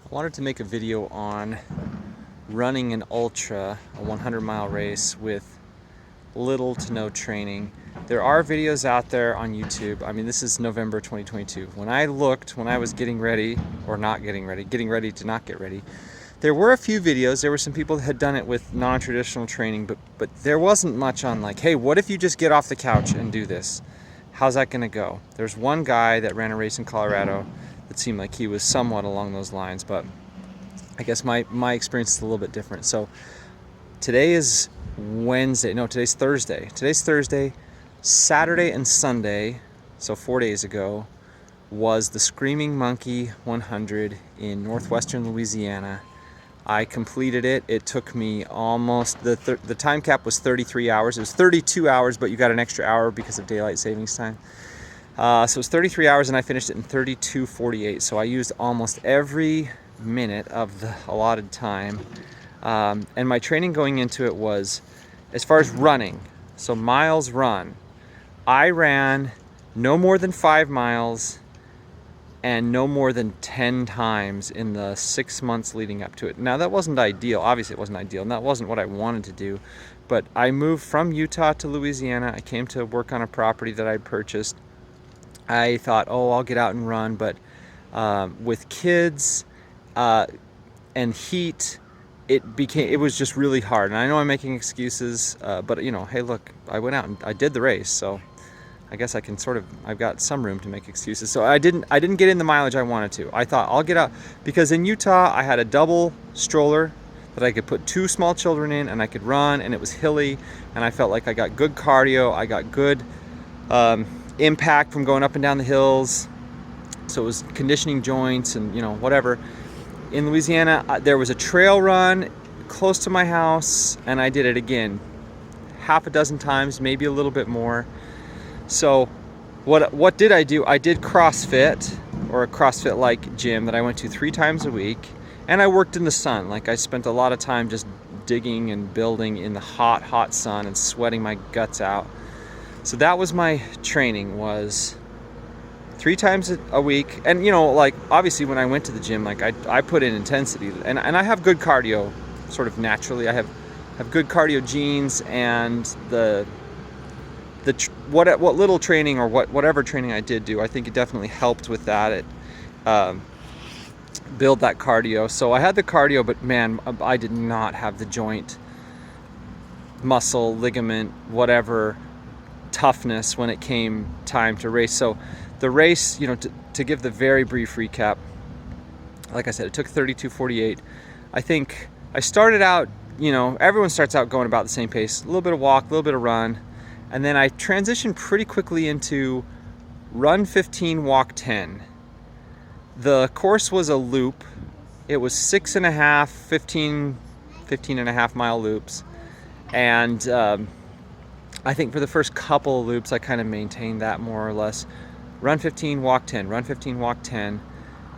I wanted to make a video on running an ultra, a 100-mile race with little to no training. There are videos out there on YouTube. I mean, this is November 2022. When I was getting ready, or not getting ready, getting ready to not get ready, there were a few videos. There were some people that had done it with non-traditional training, but there wasn't much on like, hey, what if you just get off the couch and do this? How's that gonna go? There's one guy that ran a race in Colorado that seemed like he was somewhat along those lines, but I guess my experience is a little bit different. So today is Wednesday. No, today's Thursday. Today's Thursday. Saturday and Sunday, so 4 days ago, was the Screaming Monkey 100 in northwestern Louisiana. I completed it. It took me almost, the time cap was 33 hours. It was 32 hours, but you got an extra hour because of daylight savings time. So it was 33 hours and I finished it in 32:48. So I used almost every minute of the allotted time. And my training going into it was, as far as running, so miles run, I ran no more than 5 miles and no more than 10 times in the 6 months leading up to it. Now that wasn't ideal. Obviously it wasn't ideal, and that wasn't what I wanted to do. But I moved from Utah to Louisiana. I came to work on a property that I purchased. I thought, oh, I'll get out and run, but with kids and heat, it was just really hard. And I know I'm making excuses, but you know, hey, look, I went out and I did the race, so I guess I've got some room to make excuses. So I didn't get in the mileage I wanted to. I thought I'll get out, because in Utah I had a double stroller that I could put 2 small children in, and I could run, and it was hilly, and I felt like I got good cardio, I got good impact from going up and down the hills. So it was conditioning joints and, you know, whatever. In Louisiana, there was a trail run close to my house, and I did it again half a dozen times, maybe a little bit more. So what did I do? I did CrossFit, or a CrossFit-like gym that I went to 3 times a week, and I worked in the sun. Like, I spent a lot of time just digging and building in the hot sun and sweating my guts out. So that was my training, was 3 times a week. And you know, like, obviously when I went to the gym, like I put in intensity, and I have good cardio sort of naturally. I have good cardio genes, and what little training, or whatever training I did do, I think it definitely helped with that. It build that cardio. So I had the cardio, but man, I did not have the joint, muscle, ligament, whatever toughness when it came time to race. So the race, you know, to give the very brief recap, like I said, it took 32:48. I think I started out, you know, everyone starts out going about the same pace, a little bit of walk, a little bit of run, and then I transitioned pretty quickly into run 15, walk 10. The course was a loop. It was 6.5, 15.5 mile loops, and I think for the first couple of loops, I kind of maintained that more or less. Run 15, walk 10, run 15, walk 10.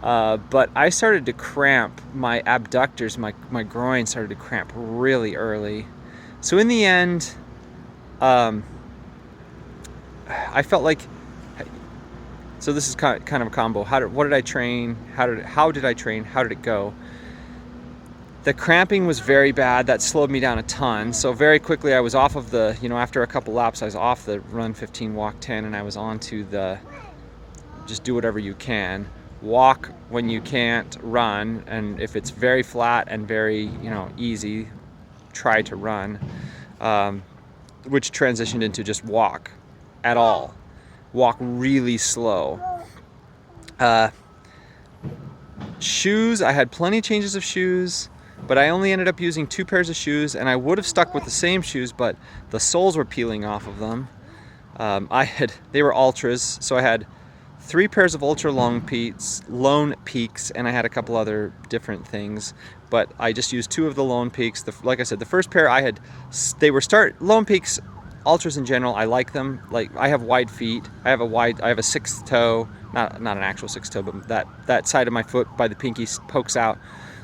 But I started to cramp my abductors, my groin started to cramp really early. So in the end, I felt like, so this is kind of a combo. What did I train? How did I train? How did it go? The cramping was very bad. That slowed me down a ton. So very quickly I was off of the, you know, after a couple laps, I was off the run 15, walk 10, and I was on to the just do whatever you can. Walk when you can't run, and if it's very flat and very, you know, easy, try to run, which transitioned into just walk at all. Walk really slow. Shoes, I had plenty of changes of shoes, but I only ended up using 2 pairs of shoes, and I would have stuck with the same shoes, but the soles were peeling off of them. They were Ultras, so I had 3 pairs of Ultra Lone Peaks, and I had a couple other different things, but I just used 2 of the Lone Peaks. Like I said, the first pair Lone Peaks Ultras in general. I like them. Like, I have wide feet. I have a 6th toe, not an actual 6th toe, but that side of my foot by the pinky pokes out.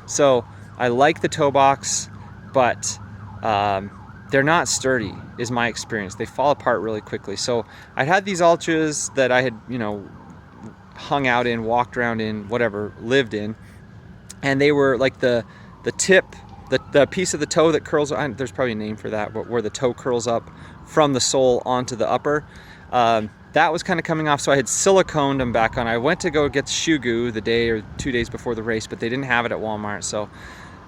So I like the toe box, but they're not sturdy, is my experience. They fall apart really quickly. So I had these Ultras that I had, you know, hung out in, walked around in, whatever, lived in, and they were like the tip, the piece of the toe that curls, there's probably a name for that, but where the toe curls up from the sole onto the upper, that was kind of coming off, so I had siliconed them back on. I went to go get shoe goo the day or 2 days before the race, but they didn't have it at Walmart, so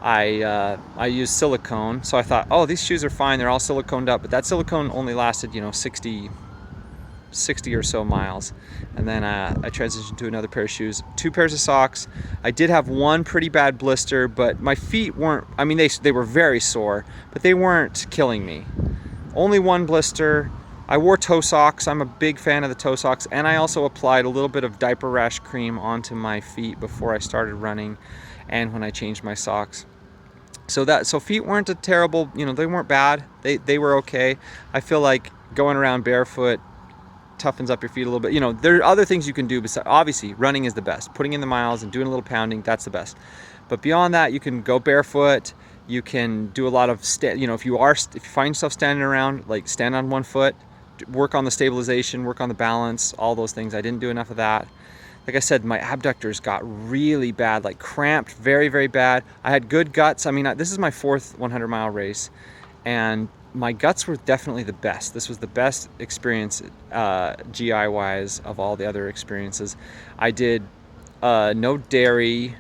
I used silicone. So I thought, oh, these shoes are fine, they're all siliconed up, but that silicone only lasted, 60 or so miles. And then I transitioned to another pair of shoes, 2 pairs of socks. I did have one pretty bad blister, but my feet weren't, I mean, they were very sore, but they weren't killing me. Only one blister. I wore toe socks. I'm a big fan of the toe socks, and I also applied a little bit of diaper rash cream onto my feet before I started running and when I changed my socks. So feet weren't a terrible, they weren't bad. They were okay. I feel like going around barefoot toughens up your feet a little bit. There are other things you can do besides, obviously running is the best. Putting in the miles and doing a little pounding, that's the best. But beyond that, you can go barefoot. You can do a lot of if you find yourself standing around, like stand on one foot, work on the stabilization, work on the balance, all those things. I didn't do enough of that. Like I said, my abductors got really bad, like cramped very, very bad. I had good guts. I mean, this is my 4th 100-mile race, and my guts were definitely the best. This was the best experience GI-wise of all the other experiences. I did no dairy.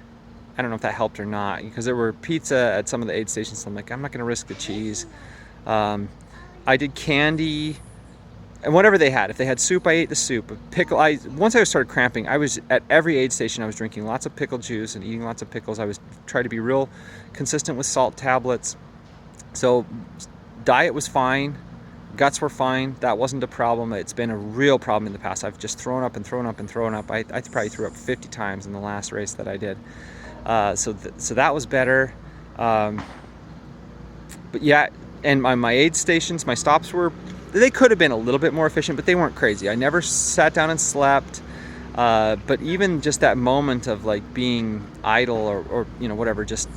I don't know if that helped or not, because there were pizza at some of the aid stations, so I'm like, I'm not going to risk the cheese. I did candy and whatever they had. If they had soup, I ate the soup. Pickle. Once I started cramping, I was at every aid station. I was drinking lots of pickle juice and eating lots of pickles. I was trying to be real consistent with salt tablets. So diet was fine, guts were fine. That wasn't a problem. It's been a real problem in the past. I've just thrown up and thrown up and thrown up. I probably threw up 50 times in the last race that I did. So that was better. But yeah, and my aid stations, my stops they could have been a little bit more efficient, but they weren't crazy. I never sat down and slept. But even just that moment of like being idle or whatever, just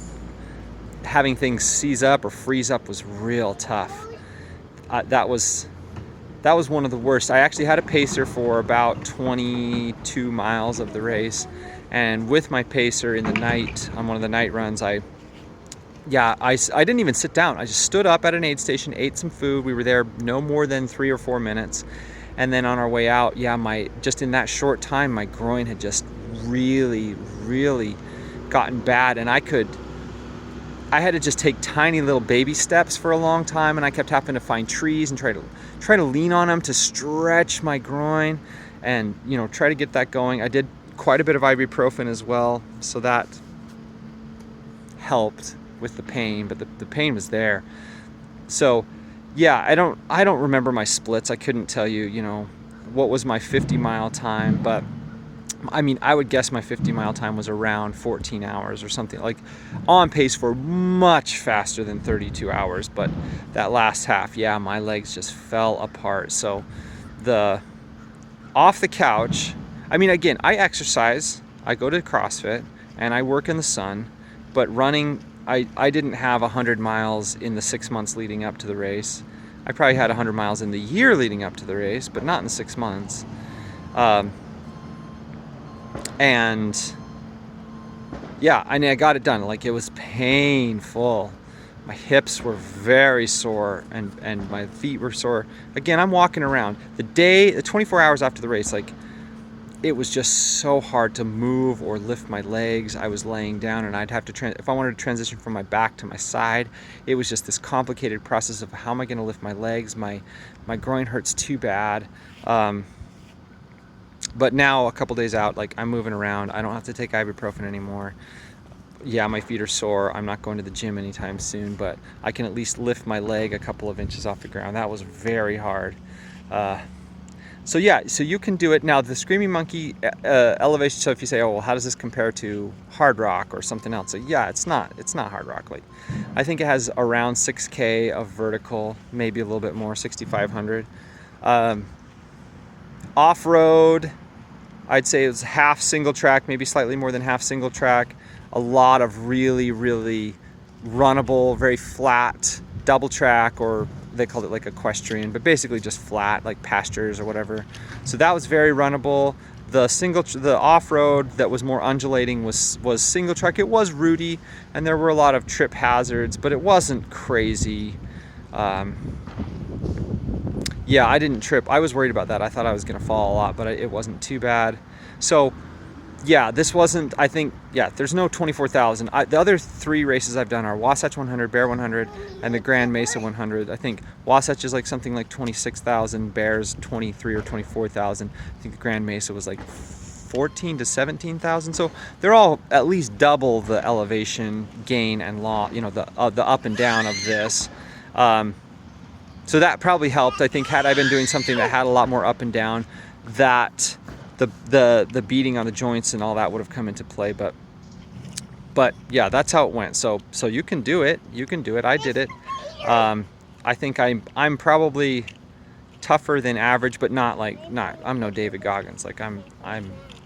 having things seize up or freeze up was real tough. That was one of the worst. I actually had a pacer for about 22 miles of the race, and with my pacer in the night on one of the night runs, I didn't even sit down. I just stood up at an aid station, ate some food. We were there no more than 3 or 4 minutes. And then on our way out, just in that short time, my groin had just really, really gotten bad. And I had to just take tiny little baby steps for a long time. And I kept having to find trees and try to lean on them to stretch my groin and, try to get that going. I did quite a bit of ibuprofen as well. So that helped with the pain, but the pain was there. So yeah, I don't remember my splits. I couldn't tell you, what was my 50-mile time, but I mean, I would guess my 50-mile time was around 14 hours or something, like on pace for much faster than 32 hours. But that last half, my legs just fell apart. So off the couch, I mean, again, I exercise, I go to CrossFit, and I work in the sun, but running, I didn't have 100 miles in the 6 months leading up to the race. I probably had 100 miles in the year leading up to the race, but not in the 6 months. And yeah, I got it done. Like, it was painful. My hips were very sore and my feet were sore. Again, I'm walking around. The 24 hours after the race, like, it was just so hard to move or lift my legs. I was laying down, and I'd have to, if I wanted to transition from my back to my side, it was just this complicated process of how am I going to lift my legs? My groin hurts too bad. But now, a couple days out, like, I'm moving around. I don't have to take ibuprofen anymore. Yeah, my feet are sore. I'm not going to the gym anytime soon, but I can at least lift my leg a couple of inches off the ground. That was very hard. So you can do it. Now, the Screaming Monkey elevation, so if you say, oh, well, how does this compare to hard rock or something else? So yeah, it's not hard rock. Like, I think it has around 6K of vertical, maybe a little bit more, 6,500. Off-road, I'd say it was half single track, maybe slightly more than half single track. A lot of really, really runnable, very flat double track, or they called it like equestrian, but basically just flat, like pastures or whatever. So that was very runnable. The off-road that was more undulating was single track. It was rooty, and there were a lot of trip hazards, but it wasn't crazy. Yeah, I didn't trip. I was worried about that. I thought I was gonna fall a lot, but it wasn't too bad. So yeah, this wasn't, I think, yeah, there's no 24,000. The other 3 races I've done are Wasatch 100, Bear 100, and the Grand Mesa 100. I think Wasatch is like something like 26,000, Bear's 23 or 24,000. I think the Grand Mesa was like 14 to 17,000. So they're all at least double the elevation gain and the up and down of this. So that probably helped. I think had I been doing something that had a lot more up and down, that the beating on the joints and all that would have come into play. But yeah, that's how it went. So you can do it. You can do it. I did it. I think I'm probably tougher than average, but I'm no David Goggins. Like I'm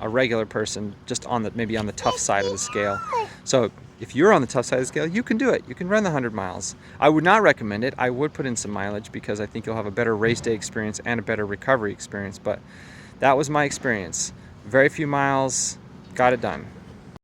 a regular person, just maybe on the tough side of the scale. So if you're on the tough side of the scale, you can do it. You can run the 100 miles. I would not recommend it. I would put in some mileage because I think you'll have a better race day experience and a better recovery experience. But that was my experience. Very few miles, got it done.